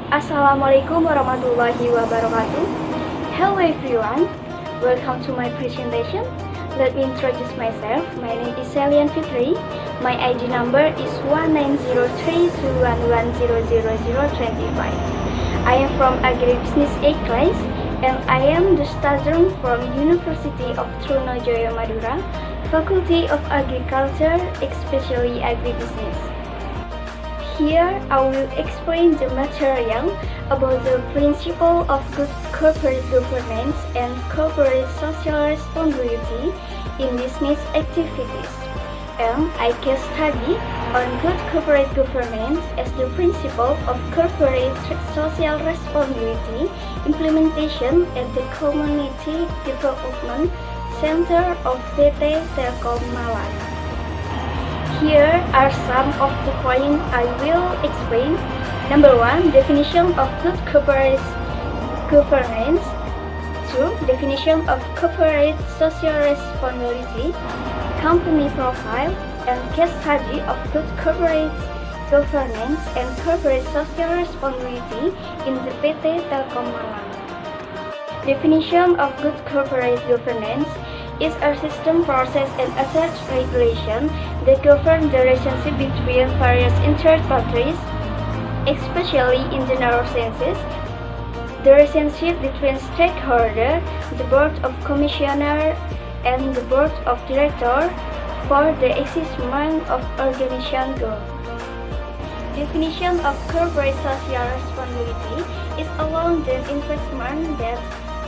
Assalamualaikum warahmatullahi wabarakatuh. Hello everyone, welcome to my presentation. Let me introduce myself. My name is Shelian Fitri. My ID number is 190321100025. I am from Agribusiness A class and I am the student from University of Trunojoyo Madura, Faculty of Agriculture, especially Agribusiness. Here I will explain the material about the principle of good corporate governance and corporate social responsibility in business activities. And I case study on good corporate governance as the principle of corporate social responsibility implementation at the Community Development Center of PT Telkom Malang. Here are some of the points I will explain. Number 1, definition of good corporate governance. 2, definition of corporate social responsibility, company profile, and case study of good corporate governance and corporate social responsibility in the PT Telkom Malang. Definition of good corporate governance is a system, process, and asset regulation that govern the relationship between various interested parties, especially in general senses. The relationship between stakeholders, the board of commissioners, and the board of directors for the achievement of organization goals. Definition of corporate social responsibility is a long-term investment that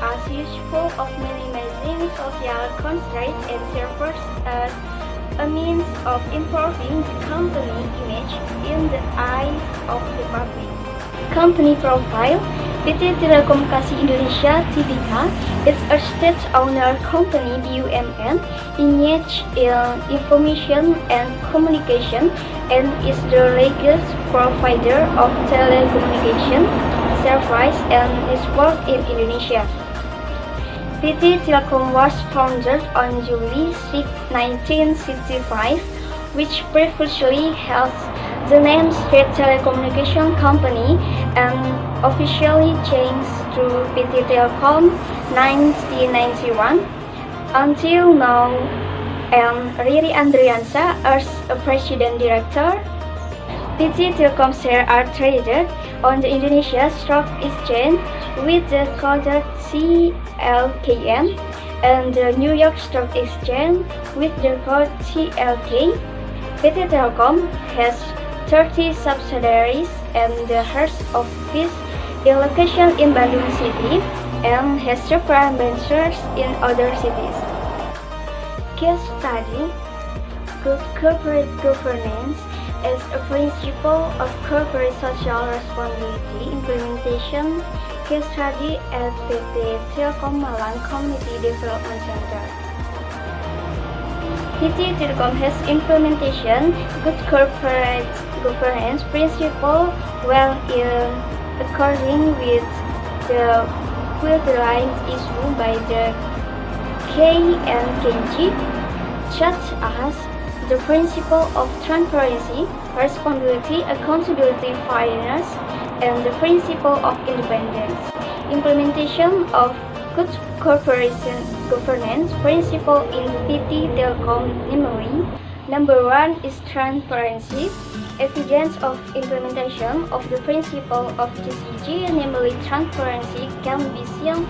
as useful of minimizing social constraints and serves as a means of improving the company image in the eyes of the public. Company profile. PT Telekomunikasi Indonesia Tbk is a state-owned company BUMN engaged in information and communication and is the largest provider of telecommunication service and network in Indonesia. PT Telkom was founded on July 6, 1965, which previously held the name State Telecommunication Company and officially changed to PT Telkom 1991. Until now, and Riri Andriansa as a President Director. PT Telkom shares are traded on the Indonesia Stock Exchange with the code CLKM and the New York Stock Exchange with the code TLK. PT Telkom has 30 subsidiaries and the head office is located in Bandung City and has several branches in other cities. Case study: good corporate governance as a principle of corporate social responsibility implementation. Case study at PT Telkom Malang Community Development Center. PT Telkom has implementation good corporate governance principle well in according with the guidelines issued by the KNKG, such as the principle of transparency, responsibility, accountability, fairness, and the principle of independence. Implementation of good corporation governance principle in PT Telkom namely, number 1 is transparency. Evidence of implementation of the principle of GCG, namely transparency, can be seen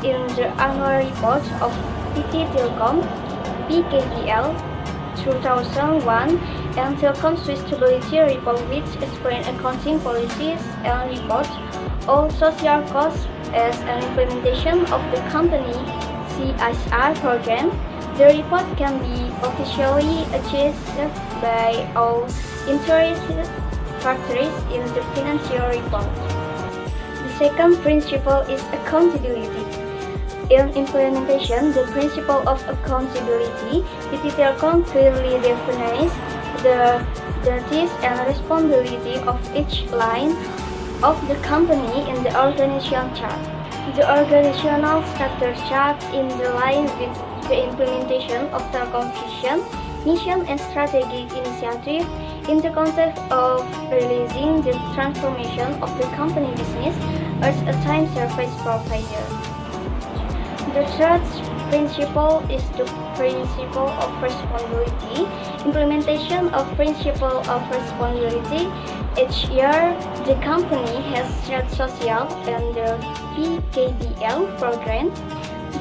in the annual report of PT Telkom PKPL 2001 and Telkom Stability Report, which explain accounting policies and report all social costs as an implementation of the company CSR program. The report can be officially accessed by all interested parties in the financial report. The second principle is accountability. In implementation, the principle of accountability, PT Telkom clearly defines the duties and responsibility of each line of the company in the organizational chart. The organizational structure chart in the line with the implementation of Telkom vision, mission and strategic initiative in the context of realizing the transformation of the company business as a time service provider. The third principle is the principle of responsibility. Implementation of principle of responsibility. Each year, the company has shared social and the PKBL program,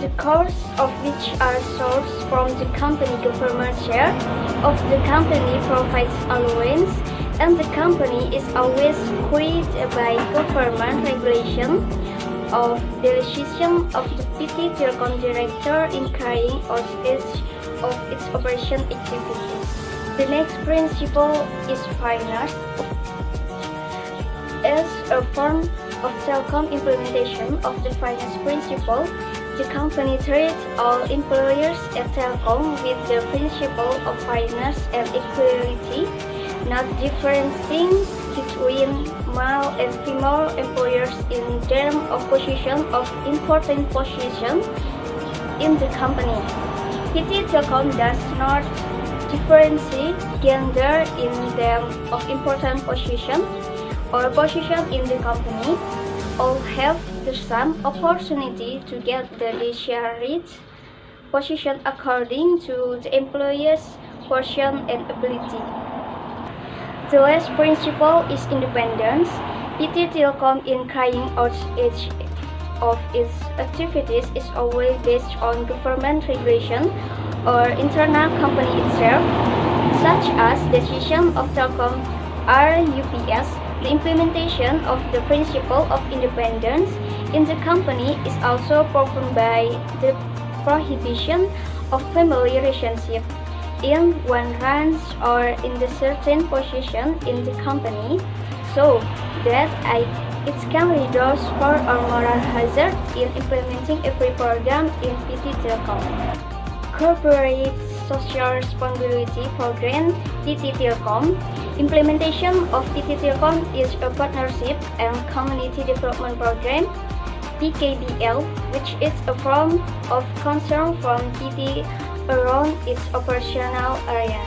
the costs of which are sourced from the company government share of the company provides allowance, and the company is always guided by government regulation of the decision of the PT Telkom director in carrying out its operation activities. The next principle is fairness. As a form of Telkom implementation of the fairness principle, the company treats all employers at Telkom with the principle of fairness and equality, not differentiating between male and female employers in terms of position of important position in the company. PT Telkom does not differentiate gender in terms of important position or position in the company. All have the same opportunity to get the desired position according to the employer's portion and ability. The last principle is independence. PT Telkom in carrying out each of its activities is always based on government regulation or internal company itself, such as decision of Telkom RUPS. The implementation of the principle of independence in the company is also proven by the prohibition of family relationship in one rank or in the certain position in the company, so that it can reduce for or moral hazard in implementing every program in PT Telkom. Corporate Social Responsibility Program PT Telkom. Implementation of PT Telkom is a partnership and community development program PKBL, which is a form of concern from PT around its operational area.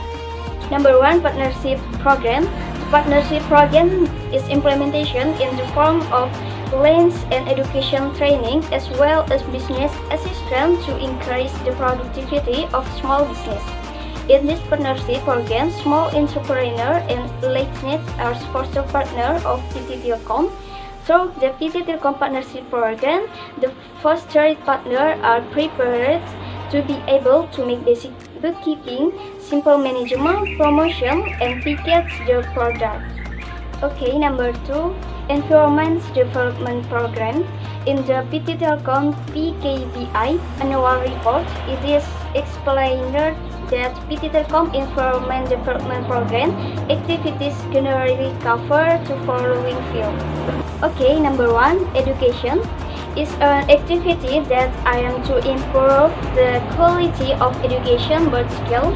Number 1, partnership program. The partnership program is implementation in the form of lands and education training as well as business assistance to increase the productivity of small business. In this partnership program, small entrepreneur and listeners are sponsor partner of PT Telkom. Through the PT Telkom partnership program, the first three partners are prepared to be able to make basic bookkeeping, simple management, promotion, and package the product. Okay, number 2, Environment Development Program. In the PT Telkom PKBI annual report, it is explained that PT Telkom Environment Development Program activities generally cover the following fields. Okay, number 1, education is an activity that aims to improve the quality of education, both skill,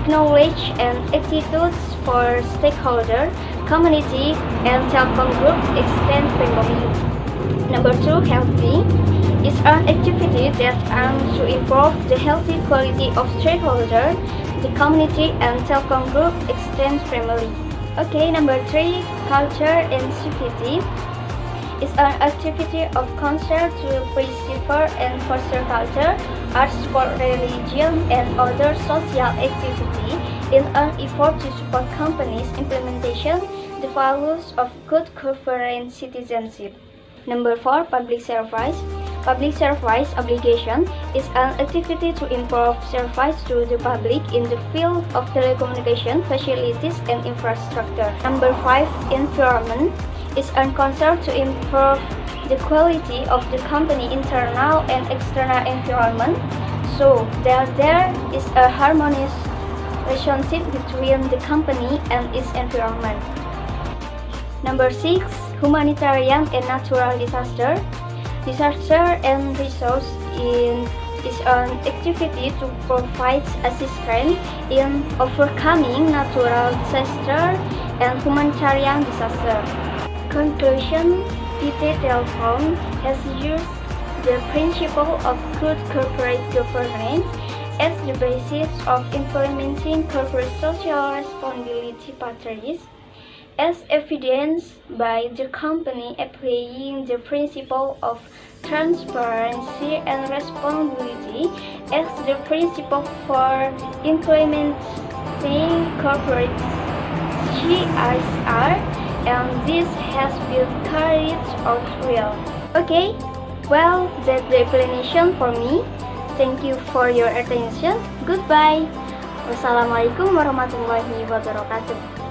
knowledge, and attitudes for stakeholder, community, and Telkom Group extended family. Number 2, healthy is an activity that aims to improve the healthy quality of stakeholder, the community, and Telkom Group extended family. Okay, number 3, culture and civility is an activity of concern to preserve and foster culture, arts, sport, religion, and other social activity in an effort to support companies' implementation the values of good corporate citizenship. Number 4, public service. Public service obligation is an activity to improve service to the public in the field of telecommunication, facilities, and infrastructure. Number 5, environment is a concern to improve the quality of the company internal and external environment so that there is a harmonious relationship between the company and its environment. Number 6, humanitarian and natural disaster. Disaster and resource is an activity to provide assistance in overcoming natural disaster and humanitarian disaster. Conclusion, PT Telkom has used the principle of good corporate governance as the basis of implementing corporate social responsibility pathways, as evidenced by the company applying the principle of transparency and responsibility as the principle for implementing corporate CSR, and this has been carried out well. Okay, well, that's the explanation for me. Thank you for your attention. Goodbye. Wassalamualaikum warahmatullahi wabarakatuh.